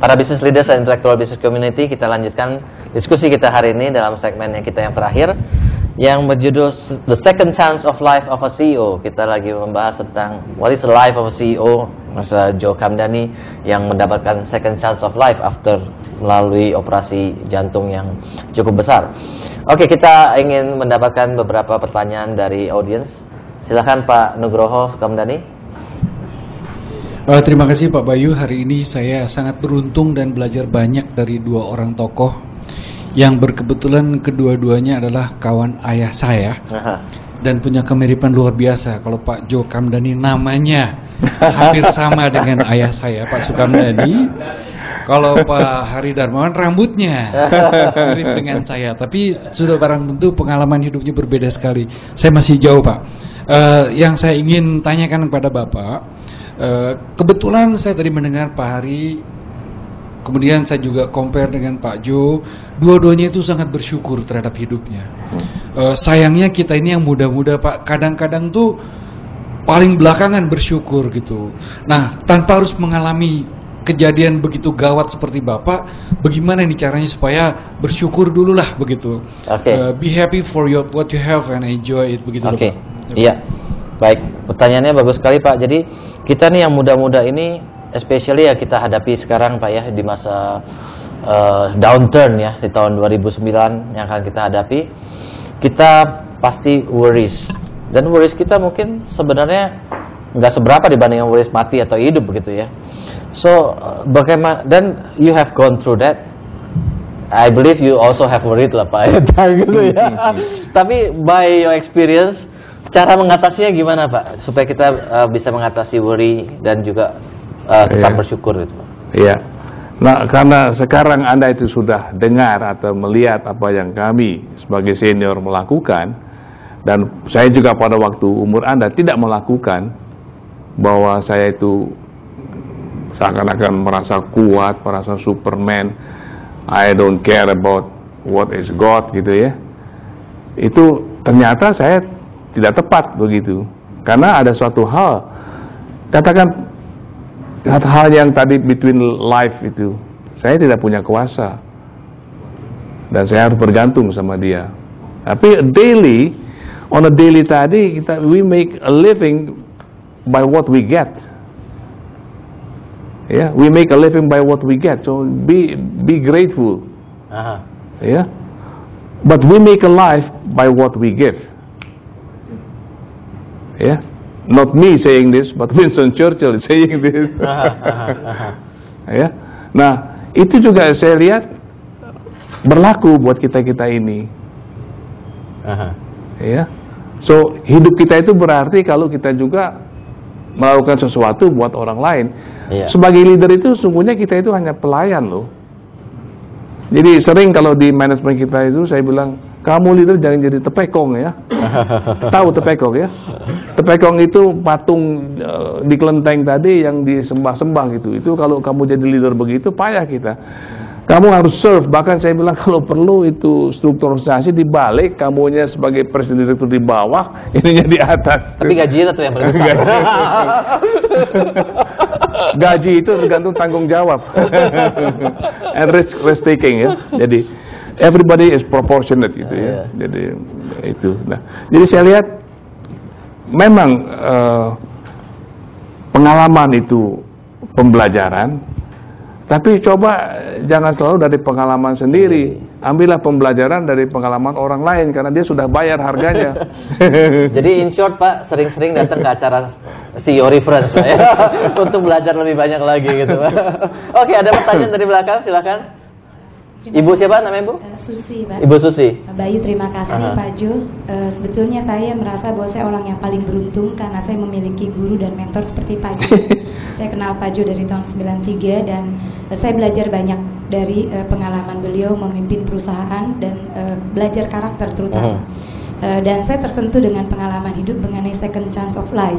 Para business leaders dan intellectual business community, kita lanjutkan diskusi kita hari ini dalam segmen yang kita yang terakhir yang berjudul The Second Chance of Life of a CEO. Kita lagi membahas tentang what is the life of a CEO, Mas Joe Kamdani yang mendapatkan second chance of life after melalui operasi jantung yang cukup besar. Oke, kita ingin mendapatkan beberapa pertanyaan dari audiens. Silakan Pak Nugroho Kamdani. Terima kasih Pak Bayu. Hari ini saya sangat beruntung dan belajar banyak dari dua orang tokoh yang berkebetulan kedua-duanya adalah kawan ayah saya. Dan punya kemiripan luar biasa. Kalau Pak Joe Kamdani namanya hampir sama dengan ayah saya, Pak Sukamdani. Kalau Pak Hari Darmawan rambutnya mirip dengan saya, tapi sudah barang tentu pengalaman hidupnya berbeda sekali. Saya masih jauh Pak. Yang saya ingin tanyakan kepada Bapak, kebetulan saya tadi mendengar Pak Hari, kemudian saya juga compare dengan Pak Joe, dua-duanya itu sangat bersyukur terhadap hidupnya. Sayangnya kita ini yang muda-muda Pak, kadang-kadang tuh paling belakangan bersyukur gitu. Nah, tanpa harus mengalami kejadian begitu gawat seperti Bapak, bagaimana nih caranya supaya bersyukur dulu lah begitu. Be happy for what you have and enjoy it begitu. Oke. Iya. Baik, pertanyaannya bagus sekali Pak. Jadi kita nih yang muda-muda ini, especially ya kita hadapi sekarang Pak ya di masa downturn ya di tahun 2009 yang akan kita hadapi, kita pasti worries. Dan worries kita mungkin sebenarnya nggak seberapa dibanding worries mati atau hidup begitu ya. So bagaimana, dan you have gone through that. I believe you also have worried lah Pak gitu ya. Tapi by your experience, cara mengatasinya gimana Pak supaya kita bisa mengatasi worry dan juga tetap bersyukur gitu Pak? Iya. Nah, karena sekarang Anda itu sudah dengar atau melihat apa yang kami sebagai senior melakukan, dan saya juga pada waktu umur Anda tidak melakukan, bahwa saya itu seakan-akan merasa kuat, merasa Superman, I don't care about what is God gitu ya. Itu ternyata saya tidak tepat begitu. Karena ada suatu hal, katakan hal yang tadi between life itu, saya tidak punya kuasa dan saya harus bergantung sama dia. Tapi daily, on a daily tadi we make a living by what we get. Yeah, we make a living by what we get. So be grateful. Yeah, but we make a life by what we give. Yeah, not me saying this, but Winston Churchill is saying this. Ya, nah itu juga saya lihat berlaku buat kita ini. Ya, so hidup kita itu berarti kalau kita juga melakukan sesuatu buat orang lain. Sebagai leader itu sungguhnya kita itu hanya pelayan loh. Jadi sering kalau di manajemen kita itu saya bilang, kamu leader jangan jadi tepekong ya. Tahu tepekong ya? Tepekong itu patung di kelenteng tadi yang disembah-sembah gitu. Itu kalau kamu jadi leader begitu payah kita. Kamu harus serve, bahkan saya bilang kalau perlu itu struktur organisasi dibalik, kamunya sebagai presiden direktur di bawah, ininya di atas. Tapi gajinya tuh yang paling besar. Gaji itu tergantung tanggung jawab. And risk taking ya. Jadi everybody is proportionate gitu ya. Jadi itu. Nah, jadi saya lihat memang pengalaman itu pembelajaran. Tapi coba jangan selalu dari pengalaman sendiri. Ambillah pembelajaran dari pengalaman orang lain karena dia sudah bayar harganya. Jadi in short Pak, sering-sering datang ke acara CEO Reference Pak ya, untuk belajar lebih banyak lagi gitu Pak. Oke, ada pertanyaan dari belakang, silakan. Ibu siapa namanya Ibu? Susi Pak. Ibu Susi. Bayu, terima kasih Pak Jo. Sebetulnya saya merasa bahwa saya orang yang paling beruntung karena saya memiliki guru dan mentor seperti Pak Jo. Saya kenal Pak Jo dari tahun 93 dan saya belajar banyak dari pengalaman beliau memimpin perusahaan dan belajar karakter terutama. Dan saya tersentuh dengan pengalaman hidup mengenai second chance of life.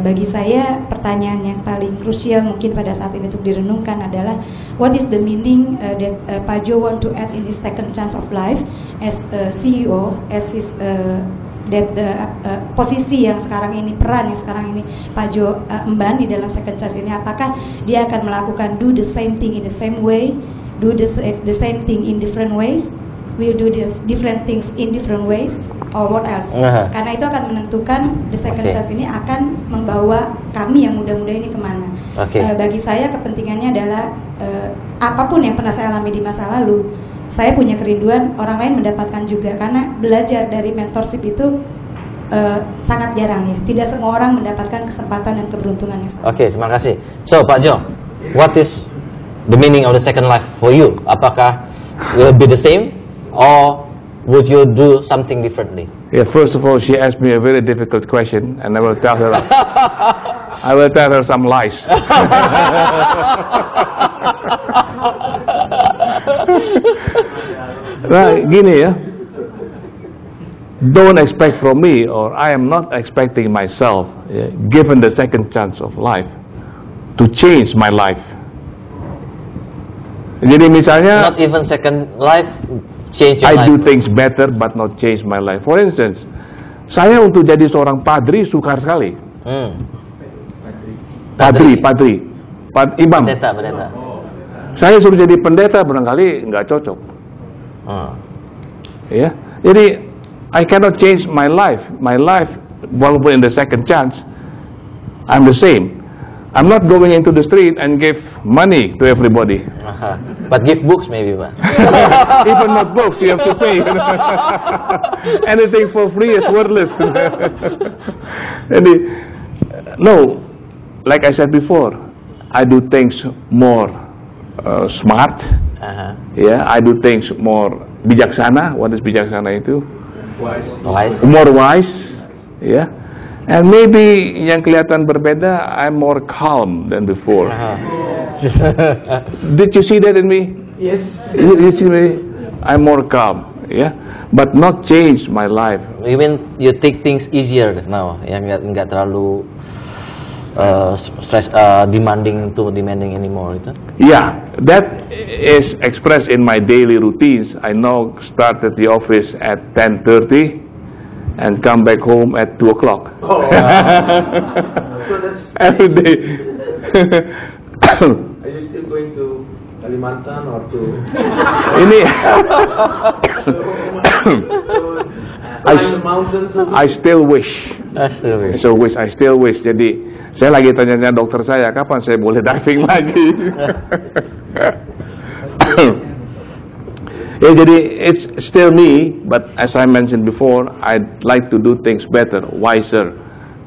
Bagi saya pertanyaan yang paling krusial mungkin pada saat ini untuk direnungkan adalah what is the meaning that Pak Jo want to add in his second chance of life as a CEO, as his posisi yang sekarang ini, peran yang sekarang ini Pak Jo emban di dalam second chance ini, apakah dia akan melakukan do the same thing in the same way, do the same thing in different ways, will do the different things in different ways, or what else? Karena itu akan menentukan the second chance ini akan membawa kami yang muda-muda ini kemana. Bagi saya kepentingannya adalah apapun yang pernah saya alami di masa lalu, saya punya kerinduan orang lain mendapatkan juga, karena belajar dari mentorship itu sangat jarang ya. Tidak semua orang mendapatkan kesempatan dan keberuntungan yang sama. Terima kasih. So Pak Jo, what is the meaning of the second life for you? Apakah will be the same or would you do something differently? Yeah, first of all, she asked me a very difficult question, and I will tell her. I will tell her some lies. Nah, gini ya. Don't expect from me, or I am not expecting myself, given the second chance of life, to change my life. Jadi misalnya, not even second life, change your life. I do things better, but not change my life. For instance, saya untuk jadi seorang padri sukar sekali. Imam. Pendeta. Saya suruh jadi pendeta barangkali nggak cocok. Ya, jadi I cannot change my life. My life, walaupun in the second chance, I'm the same. I'm not going into the street and give money to everybody. But give books maybe, Pak. Even not books, you have to pay. Anything for free is worthless. Jadi, no, like I said before, I do things more smart. Yeah, I do things more bijaksana. What is bijaksana itu? Wise. More wise. Yeah. And maybe yang kelihatan berbeda, I'm more calm than before. Did you see that in me? Yes. You see me? I'm more calm. Yeah. But not change my life. You mean you take things easier now? Yang nggak terlalu stress, demanding anymore itu? Yeah, that is expressed in my daily routines. I now start at the office at 10:30 and come back home at 2 o'clock. So that's every day. Are you still going to Kalimantan or to Ini climb the mountains? I still wish. I still wish. Jadi saya lagi tanya dokter saya kapan saya boleh diving lagi. Ya, jadi it's still me, but as I mentioned before, I'd like to do things better, wiser,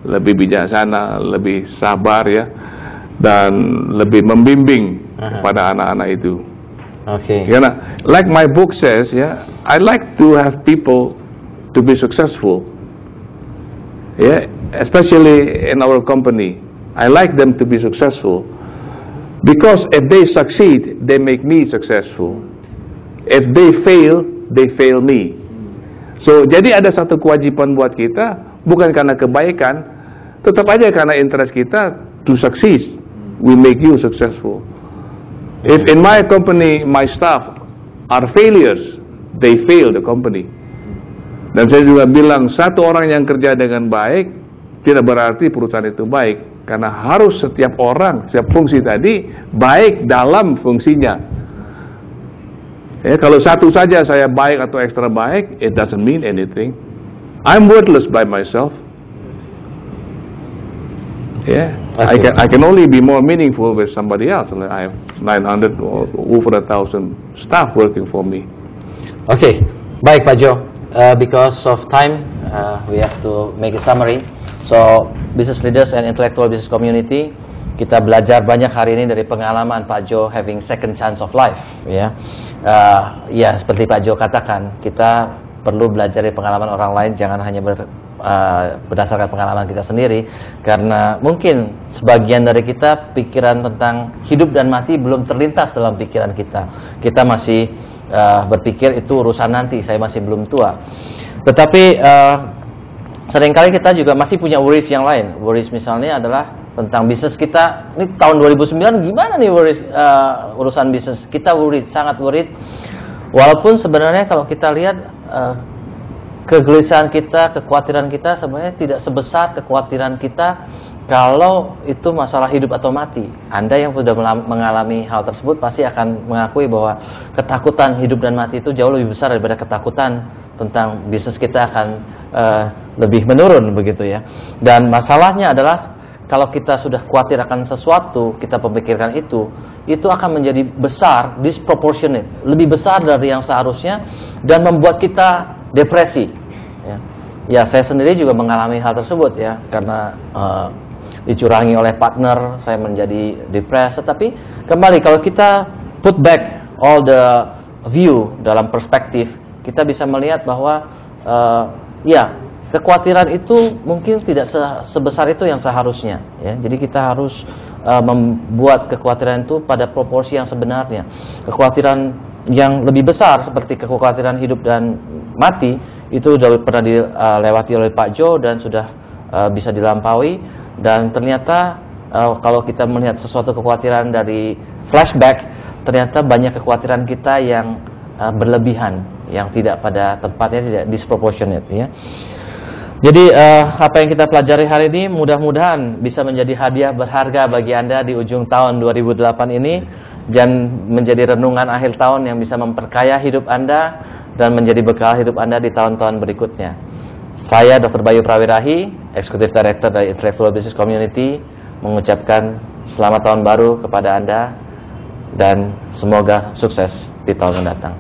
lebih bijaksana, lebih sabar ya, dan lebih membimbing pada anak-anak itu. Karena like my book says ya, I like to have people to be successful. Yeah, especially in our company, I like them to be successful because if they succeed, they make me successful. If they fail me. So, jadi ada satu kewajiban buat kita, bukan karena kebaikan, tetap aja karena interest kita to succeed. We make you successful. If in my company, my staff are failures, they fail the company. Dan saya juga bilang, satu orang yang kerja dengan baik, tidak berarti perusahaan itu baik. Karena harus setiap orang, setiap fungsi tadi, baik dalam fungsinya. Ya, kalau satu saja saya baik atau ekstra baik, it doesn't mean anything. I'm worthless by myself. Yeah, I can only be more meaningful with somebody else. I have 900 or over 1,000 staff working for me. Baik Pak Jo. Because of time, we have to make a summary. So, business leaders and intellectual business community, kita belajar banyak hari ini dari pengalaman Pak Jo having second chance of life, ya. Ya, seperti Pak Jo katakan, kita perlu belajar dari pengalaman orang lain, jangan hanya berdasarkan pengalaman kita sendiri, karena mungkin sebagian dari kita pikiran tentang hidup dan mati belum terlintas dalam pikiran kita. Kita masih berpikir itu urusan nanti, saya masih belum tua. Tetapi seringkali kita juga masih punya worries yang lain. Worries misalnya adalah tentang bisnis kita. Ini tahun 2009 gimana nih worries, urusan bisnis kita, worried, sangat worried. Walaupun sebenarnya kalau kita lihat kegelisahan kita, kekhawatiran kita sebenarnya tidak sebesar kekhawatiran kita kalau itu masalah hidup atau mati. Anda yang sudah mengalami hal tersebut pasti akan mengakui bahwa ketakutan hidup dan mati itu jauh lebih besar daripada ketakutan tentang bisnis kita akan lebih menurun begitu ya. Dan masalahnya adalah kalau kita sudah khawatir akan sesuatu, kita memikirkan itu akan menjadi besar, disproportionate, lebih besar dari yang seharusnya dan membuat kita depresi. Ya, saya sendiri juga mengalami hal tersebut ya, karena dicurangi oleh partner, saya menjadi depresi. Tapi kembali kalau kita put back all the view dalam perspektif, kita bisa melihat bahwa ya, kekhawatiran itu mungkin tidak sebesar itu yang seharusnya ya. Jadi kita harus membuat kekhawatiran itu pada proporsi yang sebenarnya. Kekhawatiran yang lebih besar seperti kekhawatiran hidup dan mati itu sudah pernah dilewati oleh Pak Jo dan sudah bisa dilampaui. Dan ternyata kalau kita melihat sesuatu kekhawatiran dari flashback, ternyata banyak kekhawatiran kita yang berlebihan, yang tidak pada tempatnya, tidak disproportionate ya. Jadi apa yang kita pelajari hari ini mudah-mudahan bisa menjadi hadiah berharga bagi Anda di ujung tahun 2008 ini, dan menjadi renungan akhir tahun yang bisa memperkaya hidup Anda dan menjadi bekal hidup Anda di tahun-tahun berikutnya. Saya Dr. Bayu Prawirahi, Executive Director dari Intellectual Business Community, mengucapkan selamat tahun baru kepada Anda dan semoga sukses di tahun mendatang.